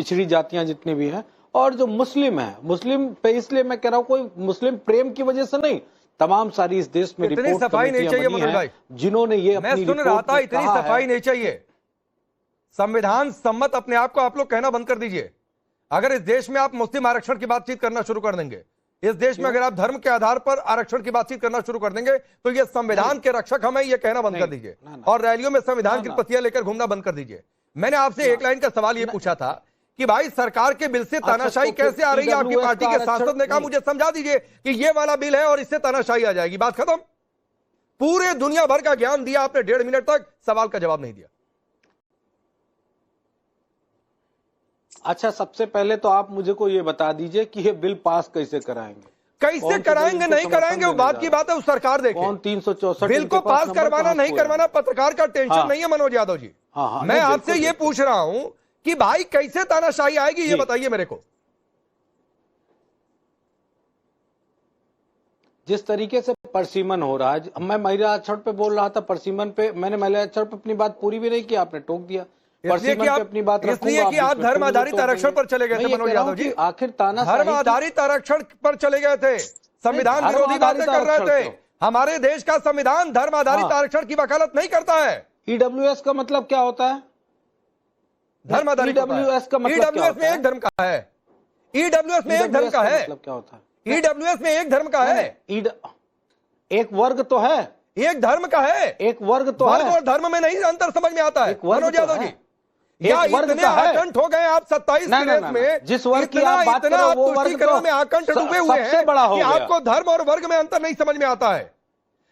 पिछड़ी जातियां जितनी भी हैं, और जो मुस्लिम है, मुस्लिम पे इसलिए मैं कह रहा हूँ कोई मुस्लिम प्रेम की वजह से नहीं, तमाम सारी इस देश में इतनी रिपोर्ट सफाई नहीं चाहिए मनोज भाई, जिन्होंने ये मैं अपनी सुन रहा था, रिपोर्ट इतनी सफाई नहीं चाहिए। संविधान सम्मत अपने आप को आप लोग कहना बंद कर दीजिए। अगर इस देश में आप मुस्लिम आरक्षण की बातचीत करना शुरू कर देंगे, इस देश में अगर आप धर्म के आधार पर आरक्षण की बातचीत करना शुरू कर देंगे, तो ये संविधान के रक्षक हम हैं, ये कहना बंद कर दीजिए और रैलियों में संविधान की प्रतियां लेकर घूमना बंद कर दीजिए। मैंने आपसे एक लाइन का सवाल ये पूछा था कि भाई सरकार के बिल से तानाशाही कैसे आ रही है? आपकी पार्टी के सांसद ने कहा मुझे समझा दीजिए कि ये वाला बिल है और इससे तानाशाही आ जाएगी, बात खत्म। पूरे दुनिया भर का ज्ञान दिया आपने, 1.5 मिनट तक सवाल का जवाब नहीं दिया। अच्छा, सबसे पहले तो आप मुझे को ये बता दीजिए कि ये बिल पास कैसे कराएंगे? कैसे कराएंगे नहीं कराएंगे वो बात की बात है, उस सरकार देखे। कौन 364 बिल को पास करवाना नहीं करवाना पत्रकार का टेंशन नहीं है मनोज यादव जी। मैं आपसे ये पूछ रहा हूं कि भाई कैसे तानाशाही आएगी, ये बताइए मेरे को। जिस तरीके से परसीमन हो रहा है, मैं महिला आरक्षण पे बोल रहा था, परसीमन पे मैंने महिला आरक्षण पे अपनी बात पूरी भी नहीं की, आपने टोक दिया। इसलिए कि आप धर्म आधारित आरक्षण पर चले गए थे मनोज यादव जी। आखिर ताना धर्म आधारित आरक्षण पर चले गए थे, संविधान विरोधी बातें कर रहे थे। हमारे देश का संविधान धर्म आधारित आरक्षण की वकालत नहीं करता है। ईडब्ल्यूएस का मतलब क्या होता है? धर्म आधारित ईडब्ल्यूएस का मतलब ईडब्ल्यूएस में एक धर्म का है, ईडब्ल्यूएस में एक धर्म का है, मतलब क्या होता है? ईडब्ल्यूएस में एक धर्म का है, एक वर्ग तो है, एक धर्म का है, एक वर्ग तो वर्ग है। और धर्म में नहीं अंतर समझ में आता है मनोज यादव जी। या इतने आकंठ हो गए आप 27 केस में, जिस वर्ग की आप बात कर रहे हो वो वर्ग तो में आकंठ डूबे हुए हैं बड़ा हो कि गया। आपको धर्म और वर्ग में अंतर नहीं समझ में आता है।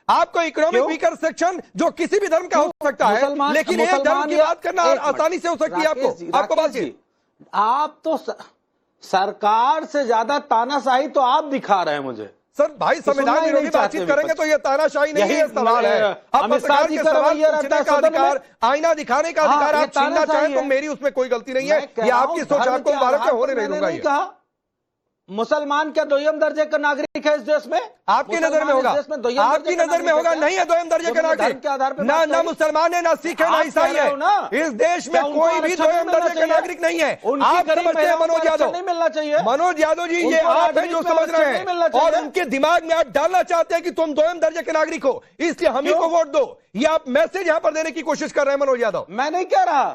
आपको इकोनॉमिक वीकर सेक्शन जो किसी भी धर्म का हो सकता है, लेकिन एक धर्म की बात करना आसानी से हो सकती है आपको बात जी। आप तो सरकार से ज्यादा तानाशाही तो आप दिखा रहे हैं मुझे सर। भाई संविधान विरोधी बातचीत करेंगे तो ये तानाशाही नहीं है, सवाल है। अब पत्रकार के सवाल पूछने का अधिकार, आईना दिखाने का अधिकार आप छीनना चाहें तो मेरी उसमें कोई गलती नहीं है, ये आपकी सोच, आपको मुबारक है, होने नहीं दूंगा ये। मुसलमान क्या दोयम दर्जे का नागरिक है इस देश में? आपकी नजर में होगा, आपकी नजर में होगा, नहीं है दोयम दर्जे का नागरिक। ना मुसलमान है, ना सिख है, ना ईसाई है। इस देश में कोई भी दोयम दर्जे का नागरिक नहीं है। आप समझते हैं मनोज यादव, नहीं मिलना चाहिए। मनोज यादव जी, ये आप हैं जो समझ रहे हैं और उनके दिमाग में आप डालना चाहते हैं कि तुम दोयम दर्जे के नागरिक हो, इसलिए हम ही को वोट दो। ये आप मैसेज यहां पर देने की कोशिश कर रहे हैं मनोज यादव। मैं नहीं कह रहा,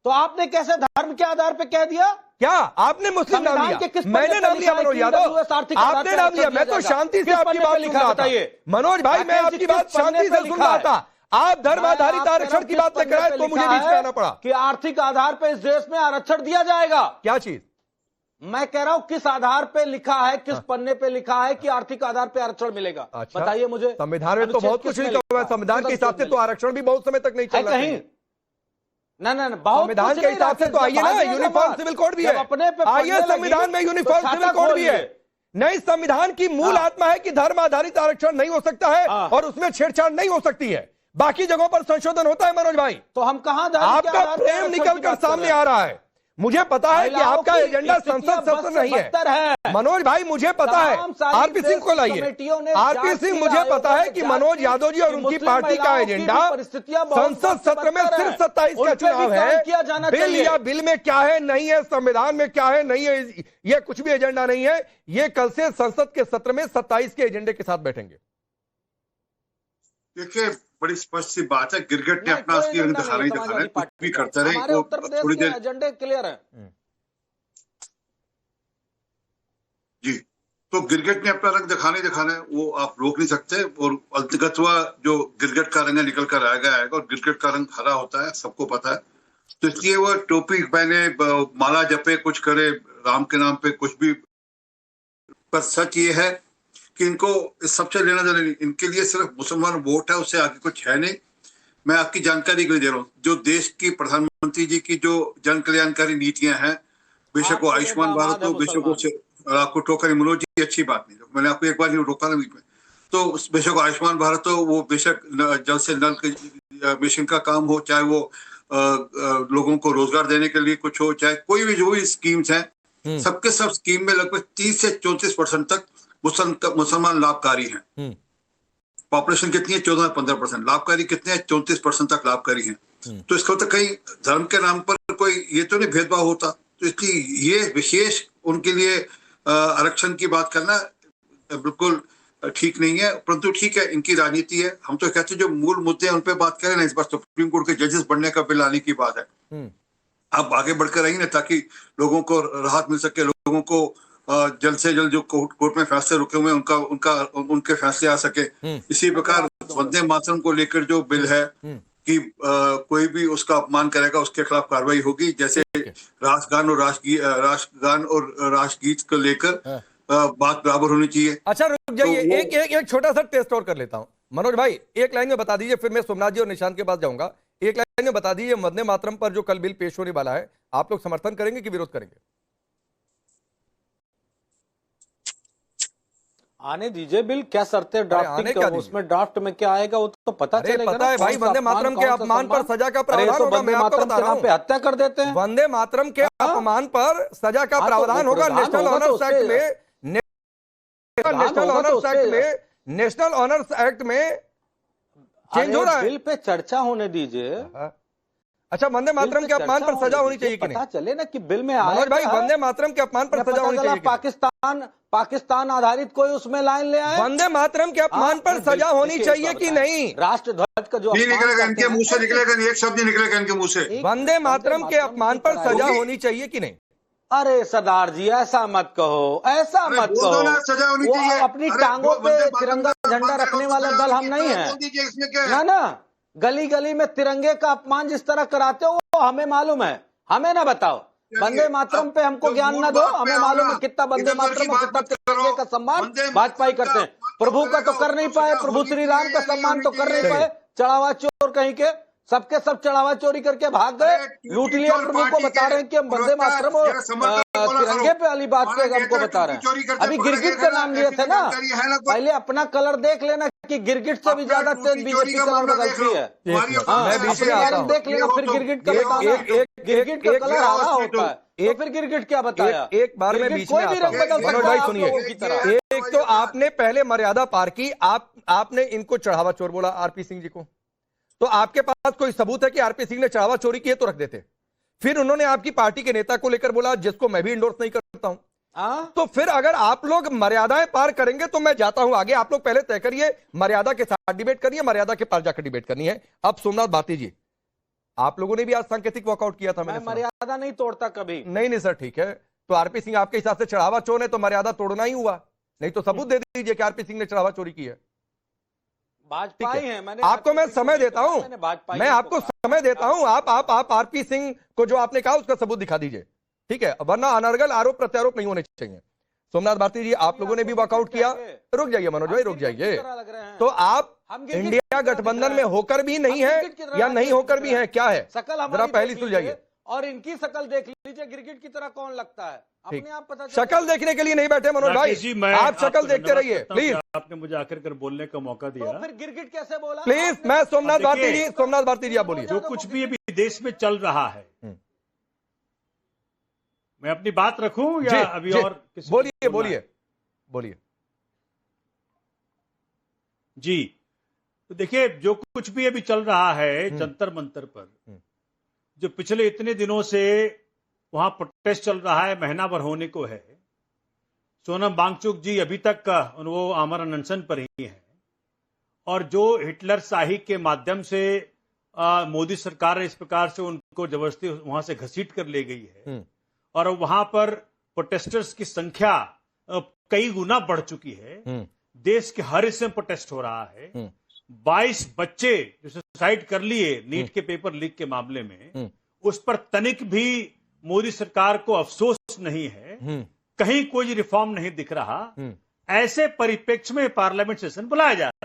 तो आपने कैसे धर्म के आधार पर कह दिया? क्या आपने मुस्लिम नाम लिया? मैंने नाम लिया मनोज यादव, आपने नाम लिया। मैं तो शांति से आपकी बात सुन रहा था मनोज भाई, मैं आपकी बात शांति से सुन रहा था। आप धर्म आधारित आरक्षण की बात लेकर आए तो मुझे बीच में आना पड़ा कि आर्थिक आधार पर इस देश में आरक्षण दिया जाएगा। क्या चीज? मैं कह रहा हूं किस आधार पे लिखा है, किस पन्ने पे लिखा है कि आर्थिक आधार पे आरक्षण मिलेगा? अच्छा, बताइए मुझे। संविधान में तो बहुत कुछ लिखा हुआ है, संविधान के हिसाब से तो आरक्षण भी बहुत समय तक नहीं चल रहा है। ना संविधान के हिसाब से तो आइए ना, यूनिफॉर्म सिविल कोड भी है, आइए संविधान में यूनिफॉर्म सिविल कोड भी है। नहीं, संविधान की मूल आत्मा है कि धर्म आधारित आरक्षण नहीं हो सकता है और उसमें छेड़छाड़ नहीं हो सकती है। बाकी जगहों पर संशोधन होता है मनोज भाई। तो हम कहां आपका प्रेम निकल कर सामने आ रहा है। मुझे पता है कि आपका एजेंडा संसद सत्र नहीं है मनोज भाई, मुझे पता है। आरपी सिंह को लाइए। आरपी सिंह, मुझे पता है कि मनोज यादव जी और उनकी पार्टी का एजेंडा संसद सत्र में सिर्फ 27 का चुनाव है। बिल या बिल में क्या है नहीं है, संविधान में क्या है नहीं है, ये कुछ भी एजेंडा नहीं है। ये कल से संसद के सत्र में 27 के एजेंडे के साथ बैठेंगे। देखिए, बड़ी स्पष्ट सी बात है, गिरगिट ने अपना असली रंग दिखाना ही दिखाना है, कुछ भी करते रहे। वो थोड़ी देर एजेंडे क्लियर है जी, तो गिरगिट ने अपना रंग दिखाना ही दिखाना है, वो आप रोक नहीं सकते। और अंतगतवा जो गिरगिट का रंग निकल कर आएगा और गिरगिट का रंग हरा होता है, सबको पता है। तो इसलिए वो टोपी पहने, माला जपे, कुछ करे राम के नाम पे कुछ भी, पर सच ये है कि इनको इस सबसे लेना देना नहीं। इनके लिए सिर्फ मुसलमान वोट है, उससे आगे कुछ है नहीं। मैं आपकी जानकारी के लिए दे रहा हूँ, जो देश की प्रधानमंत्री जी की जो जन कल्याणकारी नीतियां हैं, बेशक वो आयुष्मान भारत हो, बेशक वो आपको टोकर मनोज जी अच्छी बात नहीं, मैंने आपको एक बार नहीं रोका नहीं, तो बेशक आयुष्मान भारत हो, वो बेशक जल से नल के मिशन का काम हो, चाहे वो लोगों को रोजगार देने के लिए कुछ हो, चाहे कोई भी जो भी स्कीम्स हैं, सबके सब स्कीम में लगभग 30 से 34% तक मुसलमान लाभकारी हैं। पॉपुलेशन कितनी है? 14-15%। लाभकारी कितने हैं? 34% तक लाभकारी हैं। तो इसका मतलब कहीं धर्म के नाम पर कोई ये तो नहीं भेदभाव होता। तो इसलिए ये विशेष उनके लिए आरक्षण की बात करना बिल्कुल ठीक नहीं है, परंतु ठीक है, इनकी राजनीति है। हम तो कहते हैं जो मूल मुद्दे हैं उन पे बात करें ना। इस बार सुप्रीम कोर्ट के जजेस बनने का बिल आने की बात है। आप आगे बढ़कर रहिए ना, ताकि लोगों को राहत मिल सके, लोगों को जल्द से जल्द जो कोर्ट में फैसले रुके हुए हैं उनके फैसले आ सके। इसी प्रकार वंदे मातरम को लेकर जो बिल है कि कोई भी उसका अपमान करेगा उसके खिलाफ कार्रवाई होगी। जैसे राष्ट्रगान और राष्ट्रगीत को लेकर बात बराबर होनी चाहिए। अच्छा रुक जाइए, तो एक छोटा सा टेस्ट और कर लेता हूं। मनोज भाई एक लाइन में बता दीजिए, फिर मैं सोमनाथ जी और निशांत के पास जाऊंगा। एक लाइन में बता दीजिए, वंदे मातरम पर जो कल बिल पेश होने वाला है, आप लोग समर्थन करेंगे कि विरोध करेंगे? आने दीजिए बिल, क्या शर्तें ड्राफ्टिंग का, उसमें ड्राफ्ट में क्या आएगा वो तो पता चलेगा। पता है भाई, वंदे मातरम के अपमान पर सजा का प्रावधान होगा। मैं आपको बता रहा हूं, पे हत्या कर देते हैं। वंदे मातरम के अपमान पर सजा का प्रावधान होगा नेशनल ऑनर्स एक्ट में। नेशनल ऑनर्स एक्ट में चेंज हो रहा है। बिल पे चर्चा होने दीजिए। अच्छा, वंदे मातरम के अपमान पर सजा होनी चाहिए कि नहीं? पता चले ना कि बिल में मनोज भाई, वंदे मातरम के अपमान पर सजा होनी चाहिए। पाकिस्तान आधारित कोई उसमें लाइन ले आए। वंदे मातरम के अपमान पर सजा होनी चाहिए कि नहीं? राष्ट्र ध्वज का जो नहीं निकलेगा, इनके मुंह से निकलेगा नहीं, एक शब्द नहीं निकलेगा इनके मुंह से। वंदे मातरम के अपमान पर सजा होनी चाहिए कि नहीं? अरे सरदार जी ऐसा मत कहो, ऐसा मत कहो। सजा होनी चाहिए। अपनी टांगों पे तिरंगा झंडा रखने वाला दल हम नहीं है ना। गली गली में तिरंगे का अपमान जिस तरह कराते हो वो हमें मालूम है, हमें ना बताओ। वंदे मातरम पे हमको ज्ञान ना दो, हमें मालूम है कितना वंदे मातरम और कितना तिरंगे का सम्मान भाजपा ही करते हैं। प्रभु का तो कर नहीं पाए, प्रभु श्री राम का सम्मान तो कर नहीं पाए। चढ़ावा चोर कहीं के सबके सब चढ़ावा चोरी करके भाग गए, लूट लिया। प्रभु को बता रहे हैं कि हम वंदे मातरम और तिरंगे पे वाली बात पे हमको बता रहे हैं। अभी गिरगिट का नाम लिए थे ना, पहले अपना कलर देख लेना कि गिरगिट से भी ज्यादा तेज बीजेपी कलर बदलती है। देख लेना, फिर गिरगिट का बताना। गिरगिट का कलर हरा होता है, फिर गिरगिट क्या बताया? एक बार में बीच में कोई भी रंग बदल सकता है सुनिए। एक तो आपने पहले मर्यादा पार की, आपने इनको चढ़ावा चोर बोला आरपी सिंह जी को, तो आपके पास कोई सबूत है कि आरपी सिंह ने चढ़ावा चोरी की है तो रख देते। फिर उन्होंने आपकी पार्टी के नेता को लेकर बोला, जिसको मैं भी इंडोर्स नहीं करता हूं। तो फिर अगर आप लोग मर्यादाएं पार करेंगे तो मैं जाता हूं आगे। आप लोग पहले तय करिए, मर्यादा के साथ डिबेट करिए, मर्यादा के पार जाकर डिबेट करनी है। अब सोमनाथ भारती जी, आप लोगों ने भी आज सांकेतिक वॉकआउट किया था। मैं मर्यादा नहीं तोड़ता कभी। नहीं सर, ठीक है। तो आरपी सिंह आपके हिसाब से चढ़ावा चोर है तो मर्यादा तोड़ना ही हुआ, नहीं तो सबूत दे दीजिए कि आरपी सिंह ने चढ़ावा चोरी की है। भाजपा ही है। मैंने आपको मैं समय देता हूं, मैं आपको समय देता हूं। आप आरपी सिंह को जो आपने कहा उसका सबूत दिखा दीजिए, ठीक है? वरना अनर्गल आरोप प्रत्यारोप नहीं होने चाहिए। सोमनाथ भारती जी, आप लोगों ने भी वॉकआउट किया। रुक जाइए मनोज भाई, रुक जाइए। तो आप इंडिया गठबंधन में होकर भी नहीं है या नहीं होकर भी है, क्या है? जरा पहली सुलझाइए। और इनकी शकल देख लीजिए, गिरगिट की तरह कौन लगता है, अपने आप पता। शक्ल देखने के लिए नहीं बैठे मनोज भाई, आप शक्ल देखते रहिए प्लीज। आपने मुझे आकर कर बोलने का मौका दिया। तो फिर गिरगिट कैसे बोला? प्लीज, मैं सोमनाथ भारती जी आप बोलिए। जो कुछ भी अभी देश में चल रहा है, मैं अपनी बात रखूं या अभी और किसी? बोलिए जी। तो देखिए, जो कुछ भी अभी चल रहा है जंतर मंतर पर, जो पिछले इतने दिनों से वहां प्रोटेस्ट चल रहा है, महीना भर होने को है। सोनम वांगचुक जी अभी तक वो आमरण अनशन पर ही है। और जो हिटलर शाही के माध्यम से मोदी सरकार इस प्रकार से उनको जबरदस्ती वहां से घसीट कर ले गई है, और वहां पर प्रोटेस्टर्स की संख्या कई गुना बढ़ चुकी है। देश के हर हिस्से में प्रोटेस्ट हो रहा है। 22 बच्चे जो सुसाइड कर लिए नीट के पेपर लीक के मामले में, उस पर तनिक भी मोदी सरकार को अफसोस नहीं है। कहीं कोई रिफॉर्म नहीं दिख रहा। ऐसे परिप्रेक्ष्य में पार्लियामेंट सेशन बुलाया जा रहा है।